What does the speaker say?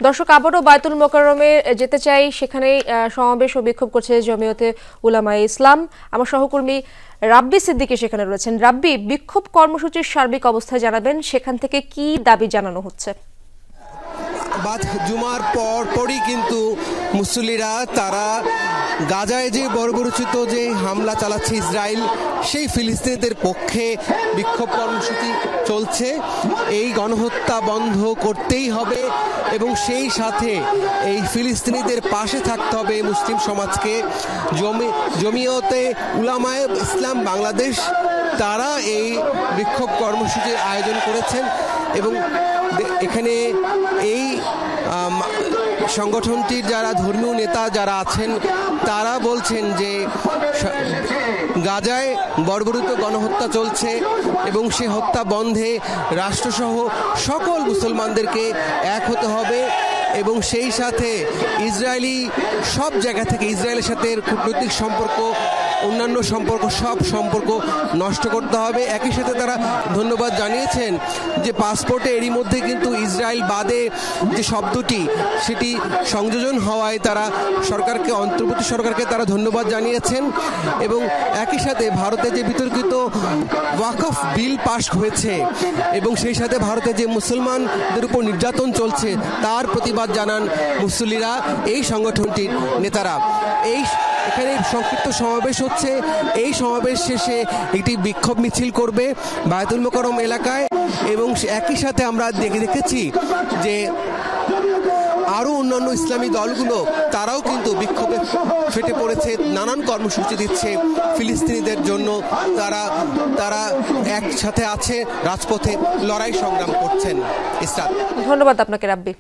দর্শক আবারও বায়তুল মোকাররমে যেতে চাই, সেখানে সমাবেশ ও বিক্ষোভ করছে জমিয়তে উলামায়ে ইসলাম। আমার সহকর্মী রাব্বি সিদ্দিকী সেখানে রয়েছেন। রাব্বি, বিক্ষোভ কর্মসূচির সার্বিক অবস্থায় জানাবেন, সেখান থেকে কি দাবি জানানো হচ্ছে? জুমার পরই কিন্তু মুসল্লিরা তারা গাজায় যে বর্বরোচিত যে হামলা চালাচ্ছে ইসরায়েল, সেই ফিলিস্তিনিদের পক্ষে বিক্ষোভ কর্মসূচি চলছে। এই গণহত্যা বন্ধ করতেই হবে এবং সেই সাথে এই ফিলিস্তিনিদের পাশে থাকতে হবে মুসলিম সমাজকে। জমিয়তে উলামায়ে ইসলাম বাংলাদেশ তারা এই বিক্ষোভ কর্মসূচির আয়োজন করেছেন এবং এখানে এই সংগঠনটির যারা ধর্মীয় নেতা যারা আছেন তারা বলছেন যে গাজায় বর্বরিত গণহত্যা চলছে এবং সে হত্যা বন্ধে রাষ্ট্রসহ সকল মুসলমানদেরকে এক হতে হবে এবং সেই সাথে ইসরায়েলি সব জায়গা থেকে ইসরায়েলের সাথে কূটনৈতিক সম্পর্ক, অন্যান্য সম্পর্ক, সব সম্পর্ক নষ্ট করতে হবে। একই সাথে তারা ধন্যবাদ জানিয়েছেন যে পাসপোর্টে এরই মধ্যে কিন্তু ইসরায়েল বাদে যে শব্দটি সেটি সংযোজন হওয়ায় তারা সরকারকে, অন্তর্বর্তী সরকারকে তারা ধন্যবাদ জানিয়েছেন এবং একই সাথে ভারতে যে বিতর্কিত ওয়াকফ বিল পাশ হয়েছে এবং সেই সাথে ভারতে যে মুসলমানদের উপর নির্যাতন চলছে তার প্রতিবাদ জানান মুসল্লিরা, এই সংগঠনটির নেতারা। এখানে সংক্ষিপ্ত সমাবেশ হচ্ছে। এই সমাবেশ শেষে একটি বিক্ষোভ মিছিল করবে বায়তুল মোকাররম এলাকায় এবং একই সাথে আমরা দেখেছি যে আরও অন্যান্য ইসলামী দলগুলো তারাও কিন্তু বিক্ষোভে ফেটে পড়েছে, নানান কর্মসূচি দিচ্ছে ফিলিস্তিনিদের জন্য। তারা একসাথে আছে, রাজপথে লড়াই সংগ্রাম করছেন। ধন্যবাদ আপনাকে রাব্বি।